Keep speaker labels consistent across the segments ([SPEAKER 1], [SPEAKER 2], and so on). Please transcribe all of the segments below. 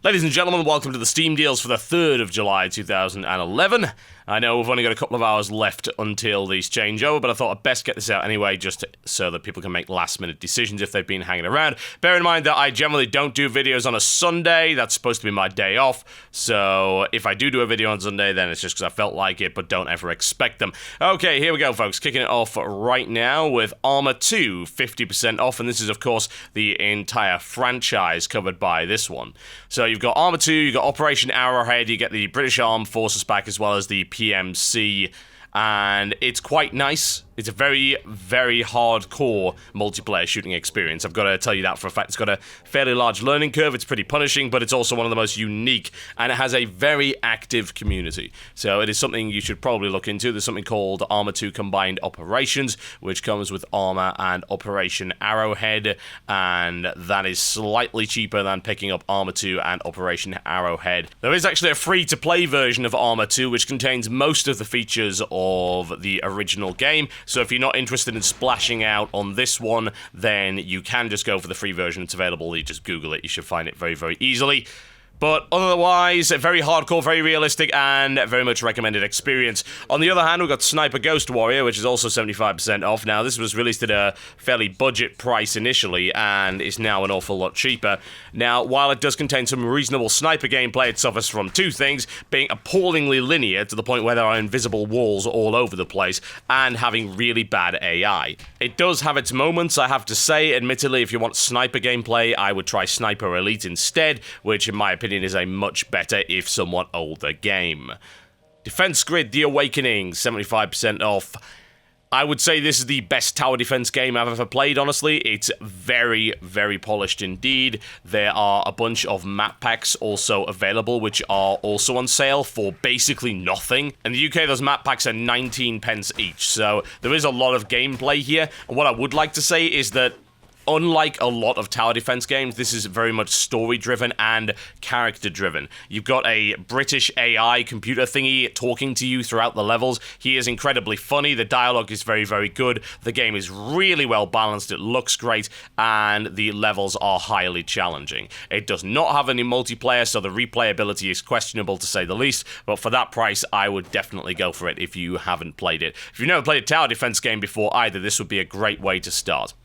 [SPEAKER 1] Ladies and gentlemen, welcome to the Steam deals for the 3rd of July 2011. I know we've only got a couple of hours left until these change over, but I thought I'd best get this out anyway, just so that people can make last-minute decisions if they've been hanging around. Bear in mind that I generally don't do videos on a Sunday. That's supposed to be my day off, so if I do a video on Sunday, then it's just because I felt like it, but don't ever expect them. Okay, here we go, folks. Kicking it off right now with Arma 2, 50% off, and this is, of course, the entire franchise covered by this one. So you've got Arma 2, you've got Operation Arrowhead, you get the British Armed Forces back, as well as the PMC, and it's quite nice. It's a very, very hardcore multiplayer shooting experience. I've got to tell you that for a fact. It's got a fairly large learning curve. It's pretty punishing, but it's also one of the most unique, and it has a very active community. So it is something you should probably look into. There's something called Arma 2 Combined Operations, which comes with Arma and Operation Arrowhead, and that is slightly cheaper than picking up Arma 2 and Operation Arrowhead. There is actually a free-to-play version of Arma 2, which contains most of the features of the original game. So if you're not interested in splashing out on this one, then you can just go for the free version. It's available. You just Google it. You should find it very, very easily. But otherwise, very hardcore, very realistic, and very much recommended experience. On the other hand, we've got Sniper Ghost Warrior, which is also 75% off. Now, this was released at a fairly budget price initially, and is now an awful lot cheaper. Now, while it does contain some reasonable sniper gameplay, it suffers from two things: being appallingly linear to the point where there are invisible walls all over the place, and having really bad AI. It does have its moments, I have to say. Admittedly, if you want sniper gameplay, I would try Sniper Elite instead, which in my opinion is a much better, if somewhat older, game. Defense Grid The Awakening, 75% off. I would say this is the best tower defense game I've ever played, honestly. It's very, very polished indeed. There are a bunch of map packs also available, which are also on sale for basically nothing. In the UK, those map packs are 19 pence each, so there is a lot of gameplay here. And what I would like to say is that unlike a lot of tower defense games, this is very much story-driven and character-driven. You've got a British AI computer thingy talking to you throughout the levels. He is incredibly funny. The dialogue is very, very good. The game is really well balanced. It looks great, and the levels are highly challenging. It does not have any multiplayer, so the replayability is questionable to say the least, but for that price, I would definitely go for it if you haven't played it. If you've never played a tower defense game before either, this would be a great way to start.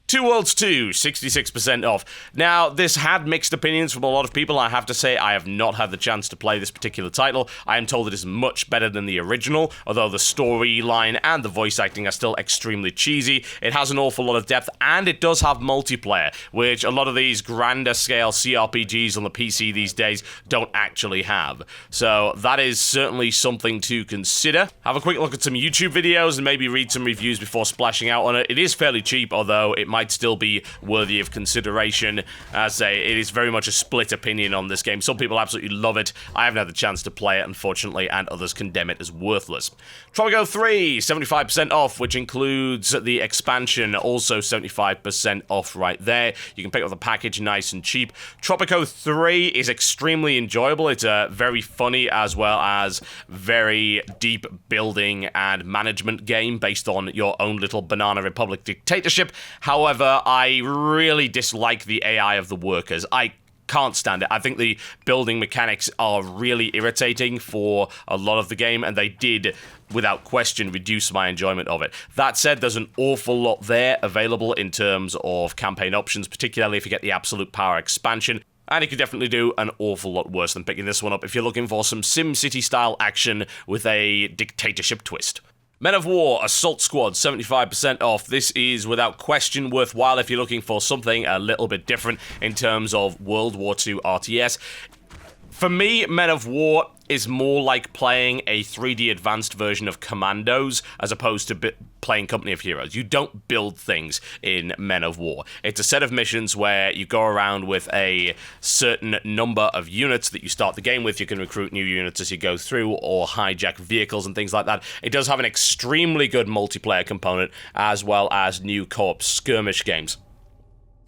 [SPEAKER 1] Two Worlds 2, 66% off. Now, this had mixed opinions from a lot of people. I have to say, I have not had the chance to play this particular title. I am told it is much better than the original, although the storyline and the voice acting are still extremely cheesy. It has an awful lot of depth, and it does have multiplayer, which a lot of these grander scale CRPGs on the PC these days don't actually have. So that is certainly something to consider. Have a quick look at some YouTube videos and maybe read some reviews before splashing out on it. It is fairly cheap, although it might still be worthy of consideration. As I say, it is very much a split opinion on this game. Some people absolutely love it. I haven't had the chance to play it, unfortunately, and others condemn it as worthless. Tropico 3, 75% off, which includes the expansion, also 75% off right there. You can pick up the package nice and cheap. Tropico 3 is extremely enjoyable. It's a very funny as well as very deep building and management game based on your own little Banana Republic dictatorship. However, I really dislike the AI of the workers. I can't stand it. I think the building mechanics are really irritating for a lot of the game, and they did, without question, reduce my enjoyment of it. That said, there's an awful lot there available in terms of campaign options, particularly if you get the Absolute Power expansion. And it could definitely do an awful lot worse than picking this one up if you're looking for some SimCity-style action with a dictatorship twist. Men of War Assault Squad, 75% off. This is without question worthwhile if you're looking for something a little bit different in terms of World War II RTS. For me, Men of War is more like playing a 3D advanced version of Commandos as opposed to playing Company of Heroes. You don't build things in Men of War. It's a set of missions where you go around with a certain number of units that you start the game with. You can recruit new units as you go through or hijack vehicles and things like that. It does have an extremely good multiplayer component as well as new co-op skirmish games.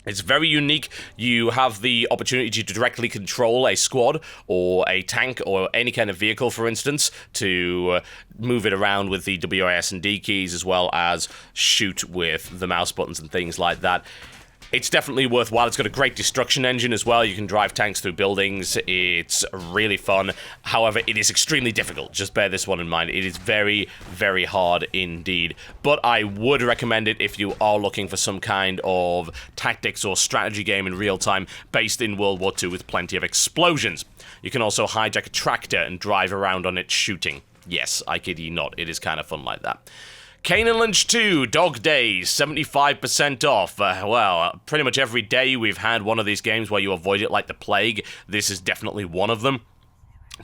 [SPEAKER 1] It's very unique. You have the opportunity to directly control a squad or a tank or any kind of vehicle, for instance, to move it around with the WASD keys as well as shoot with the mouse buttons and things like that. It's definitely worthwhile. It's got a great destruction engine as well. You can drive tanks through buildings. It's really fun. However, it is extremely difficult. Just bear this one in mind. It is very, very hard indeed. But I would recommend it if you are looking for some kind of tactics or strategy game in real time based in World War II with plenty of explosions. You can also hijack a tractor and drive around on it shooting. Yes, I kid you not. It is kind of fun like that. Kane and Lynch 2, Dog Days, 75% off. Well, pretty much every day we've had one of these games where you avoid it like the plague. This is definitely one of them.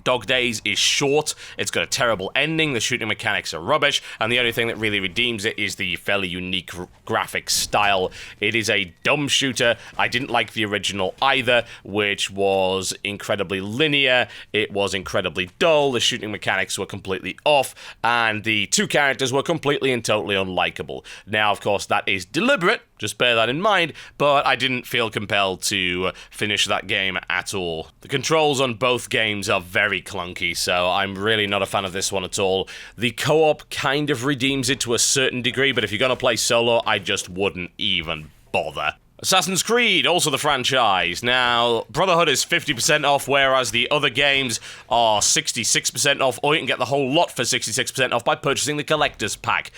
[SPEAKER 1] Dog Days is short, it's got a terrible ending, the shooting mechanics are rubbish, and the only thing that really redeems it is the fairly unique graphic style. It is a dumb shooter. I didn't like the original either, which was incredibly linear, it was incredibly dull, the shooting mechanics were completely off, and the two characters were completely and totally unlikable. Now, of course, that is deliberate, just bear that in mind, but I didn't feel compelled to finish that game at all. The controls on both games are very clunky, so I'm really not a fan of this one at all. The co-op kind of redeems it to a certain degree, but if you're going to play solo, I just wouldn't even bother. Assassin's Creed, also the franchise. Now, Brotherhood is 50% off, whereas the other games are 66% off, or you can get the whole lot for 66% off by purchasing the Collector's Pack.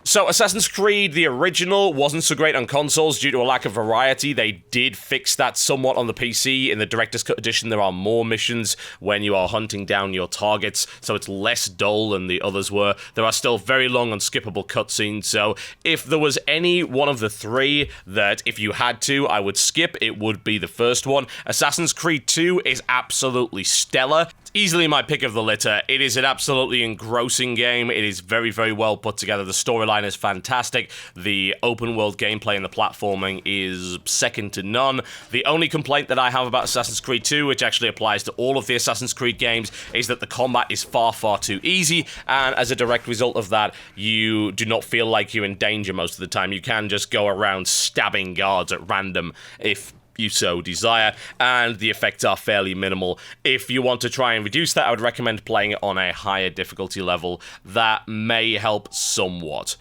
[SPEAKER 1] So, Assassin's Creed, the original, wasn't so great on consoles due to a lack of variety. They did fix that somewhat on the PC. In the Director's Cut edition, there are more missions when you are hunting down your targets, so it's less dull than the others were. There are still very long, unskippable cutscenes, so if there was any one of the three that, if you had to, I would skip, it would be the first one. Assassin's Creed 2 is absolutely stellar. It's easily my pick of the litter. It is an absolutely engrossing game. It is very, very well put together. The storyline is fantastic. The open world gameplay and the platforming is second to none. The only complaint that I have about Assassin's Creed 2, which actually applies to all of the Assassin's Creed games, is that the combat is far, far too easy, and as a direct result of that, you do not feel like you're in danger most of the time. You can just go around stabbing guards at random if you so desire, and the effects are fairly minimal. If you want to try and reduce that, I would recommend playing it on a higher difficulty level. That may help somewhat.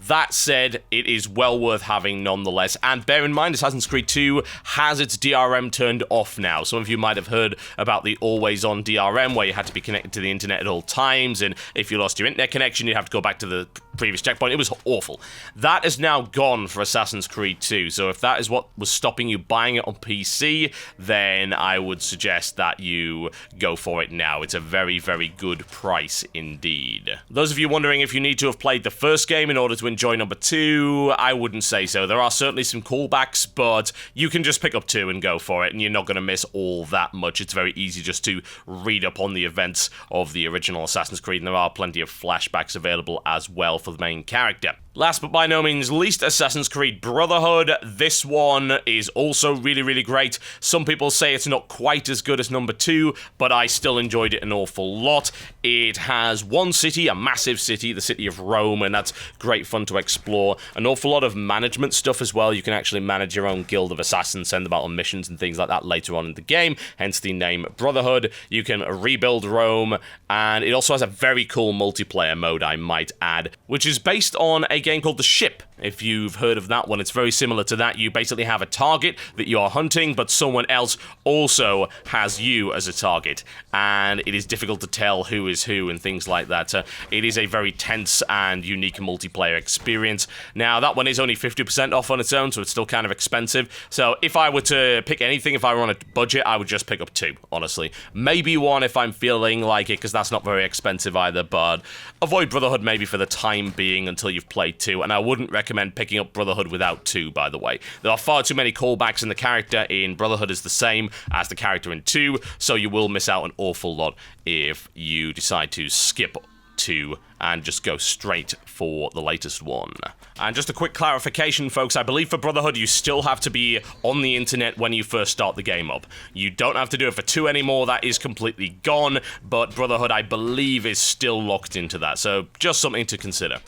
[SPEAKER 1] That said, it is well worth having nonetheless, and bear in mind Assassin's Creed 2 has its DRM turned off now. Some of you might have heard about the always-on DRM, where you had to be connected to the internet at all times, and if you lost your internet connection, you'd have to go back to the previous checkpoint. It was awful. That is now gone for Assassin's Creed 2, so if that is what was stopping you buying it on PC, then I would suggest that you go for it now. It's a very, very good price indeed. Those of you wondering if you need to have played the first game in order to enjoy number 2, I wouldn't say so. There are certainly some callbacks, but you can just pick up 2 and go for it, and you're not going to miss all that much. It's very easy just to read up on the events of the original Assassin's Creed, and there are plenty of flashbacks available as well for the main character. Last but by no means least, Assassin's Creed Brotherhood. This one is also really, really great. Some people say it's not quite as good as number 2, but I still enjoyed it an awful lot. It has one city, a massive city, the city of Rome, and that's great fun to explore. An awful lot of management stuff as well. You can actually manage your own guild of assassins, send them out on missions and things like that later on in the game, hence the name Brotherhood. You can rebuild Rome, and it also has a very cool multiplayer mode, I might add, which is based on a game called The Ship. If you've heard of that one, it's very similar to that. You basically have a target that you are hunting, but someone else also has you as a target, and it is difficult to tell who is who and things like that. It is a very tense and unique multiplayer experience. Now, that one is only 50% off on its own, so it's still kind of expensive. So if I were to pick anything, if I were on a budget, I would just pick up 2, honestly. Maybe 1 if I'm feeling like it, because that's not very expensive either, but avoid Brotherhood maybe for the time being until you've played 2, and I wouldn't recommend picking up Brotherhood without 2, by the way. There are far too many callbacks, and the character in Brotherhood is the same as the character in 2, so you will miss out an awful lot if you decide to skip 2 and just go straight for the latest one. And just a quick clarification, folks, I believe for Brotherhood you still have to be on the internet when you first start the game up. You don't have to do it for 2 anymore, that is completely gone, but Brotherhood, I believe, is still locked into that, so just something to consider.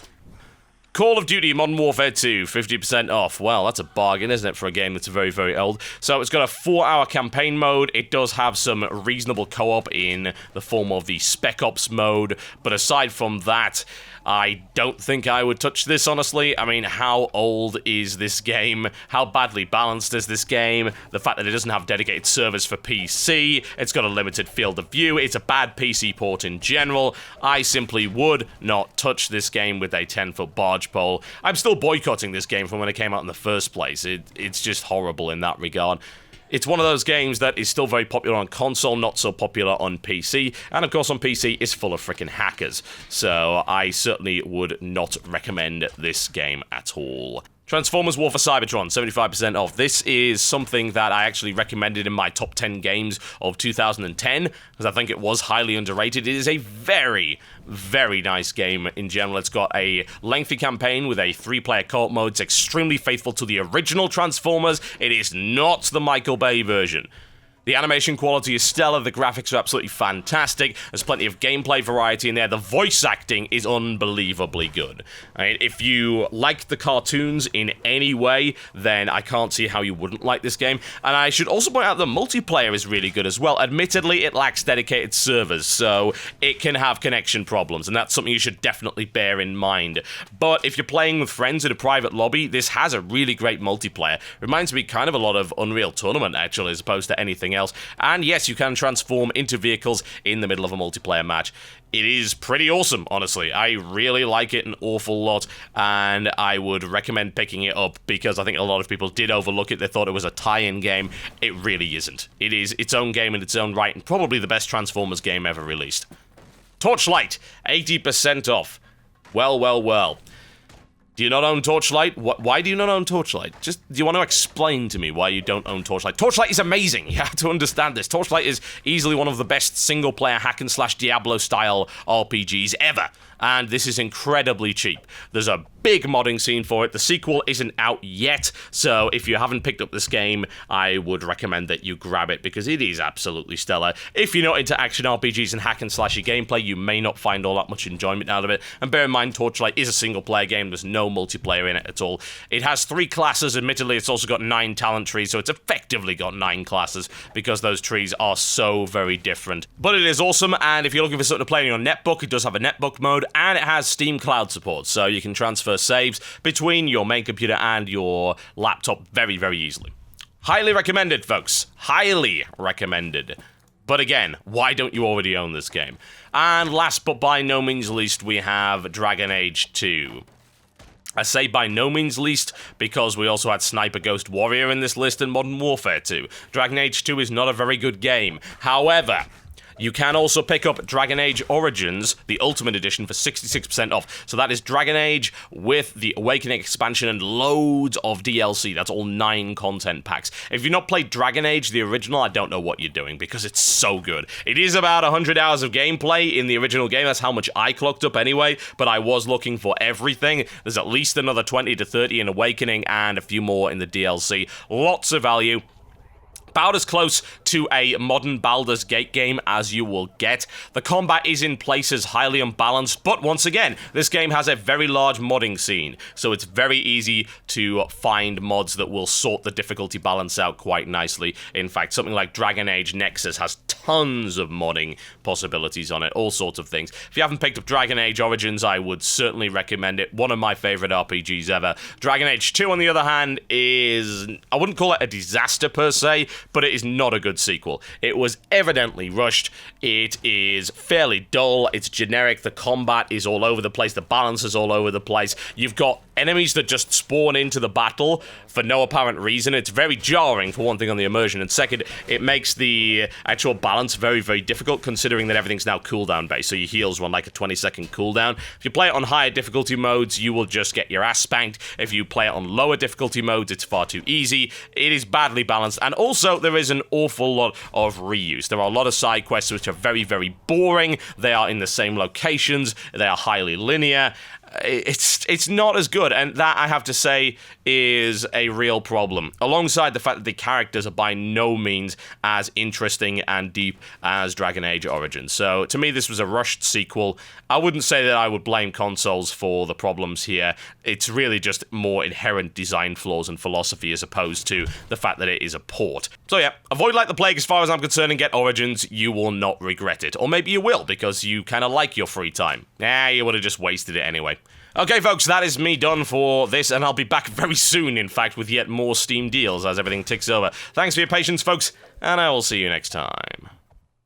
[SPEAKER 1] Call of Duty Modern Warfare 2, 50% off. Well, that's a bargain, isn't it, for a game that's very, very old? So it's got a 4-hour campaign mode. It does have some reasonable co-op in the form of the Spec Ops mode. But aside from that, I don't think I would touch this, honestly. I mean, how old is this game? How badly balanced is this game? The fact that it doesn't have dedicated servers for PC, it's got a limited field of view, it's a bad PC port in general. I simply would not touch this game with a 10-foot barge pole. I'm still boycotting this game from when it came out in the first place. It's just horrible in that regard. It's one of those games that is still very popular on console, not so popular on PC, and of course on PC it's full of freaking hackers, so I certainly would not recommend this game at all. Transformers War for Cybertron, 75% off. This is something that I actually recommended in my top 10 games of 2010, because I think it was highly underrated. It is a very, very nice game in general. It's got a lengthy campaign with a 3-player co-op mode. It's extremely faithful to the original Transformers. It is not the Michael Bay version. The animation quality is stellar, the graphics are absolutely fantastic, there's plenty of gameplay variety in there, the voice acting is unbelievably good. I mean, if you like the cartoons in any way, then I can't see how you wouldn't like this game. And I should also point out the multiplayer is really good as well. Admittedly, it lacks dedicated servers, so it can have connection problems, and that's something you should definitely bear in mind. But if you're playing with friends in a private lobby, this has a really great multiplayer. Reminds me kind of a lot of Unreal Tournament, actually, as opposed to anything else. And yes, you can transform into vehicles in the middle of a multiplayer match. It is pretty awesome, honestly. I really like it an awful lot, and I would recommend picking it up because I think a lot of people did overlook it. They thought it was a tie-in game. It really isn't. It is its own game in its own right, and probably the best Transformers game ever released. Torchlight, 80% off. Well, well, well. Do you not own Torchlight? Why do you not own Torchlight? Do you want to explain to me why you don't own Torchlight? Torchlight is amazing. You have to understand this. Torchlight is easily one of the best single-player hack-and-slash Diablo-style RPGs ever. And this is incredibly cheap. There's a big modding scene for it. The sequel isn't out yet, so if you haven't picked up this game, I would recommend that you grab it because it is absolutely stellar. If you're not into action RPGs and hack-and-slashy gameplay, you may not find all that much enjoyment out of it. And bear in mind, Torchlight is a single-player game. There's no multiplayer in it at all. It has 3 classes. Admittedly, it's also got 9 talent trees, so it's effectively got 9 classes because those trees are so very different. But it is awesome, and if you're looking for something to play on your netbook, it does have a netbook mode, and it has Steam Cloud support, so you can transfer saves between your main computer and your laptop very, very easily. Highly recommended, folks. Highly recommended. But again, why don't you already own this game? And last but by no means least, we have Dragon Age 2. I say by no means least because we also had Sniper Ghost Warrior in this list and Modern Warfare 2. Dragon Age 2 is not a very good game. However, you can also pick up Dragon Age Origins, the Ultimate Edition, for 66% off. So that is Dragon Age with the Awakening expansion and loads of DLC. That's all 9 content packs. If you've not played Dragon Age, the original, I don't know what you're doing because it's so good. It is about 100 hours of gameplay in the original game. That's how much I clocked up anyway, but I was looking for everything. There's at least another 20 to 30 in Awakening and a few more in the DLC. Lots of value. About as close to a modern Baldur's Gate game as you will get. The combat is in places highly unbalanced, but once again, this game has a very large modding scene, so it's very easy to find mods that will sort the difficulty balance out quite nicely. In fact, something like Dragon Age Nexus has tons of modding possibilities on it, all sorts of things. If you haven't picked up Dragon Age Origins, I would certainly recommend it. One of my favorite RPGs ever. Dragon Age 2, on the other hand, is, I wouldn't call it a disaster per se, but it is not a good sequel. It was evidently rushed. It is fairly dull. It's generic. The combat is all over the place. The balance is all over the place. You've got enemies that just spawn into the battle for no apparent reason. It's very jarring, for one thing, on the immersion, and second, it makes the actual balance very, very difficult, considering that everything's now cooldown based, so your heals run like a 20-second cooldown. If you play it on higher difficulty modes, you will just get your ass spanked. If you play it on lower difficulty modes, it's far too easy. It is badly balanced, and also there is an awful lot of reuse. There are a lot of side quests which are very, very boring. They are in the same locations. They are highly linear. it's not as good, and that, I have to say, is a real problem, alongside the fact that the characters are by no means as interesting and deep as Dragon Age Origins. So to me, this was a rushed sequel. I wouldn't say that I would blame consoles for the problems here. It's really just more inherent design flaws and philosophy as opposed to the fact that it is a port. So yeah, avoid Like the Plague as far as I'm concerned and get Origins. You will not regret it. Or maybe you will, because you kind of like your free time. You would have just wasted it anyway. Okay, folks, that is me done for this, and I'll be back very soon, in fact, with yet more Steam deals as everything ticks over. Thanks for your patience, folks, and I will see you next time.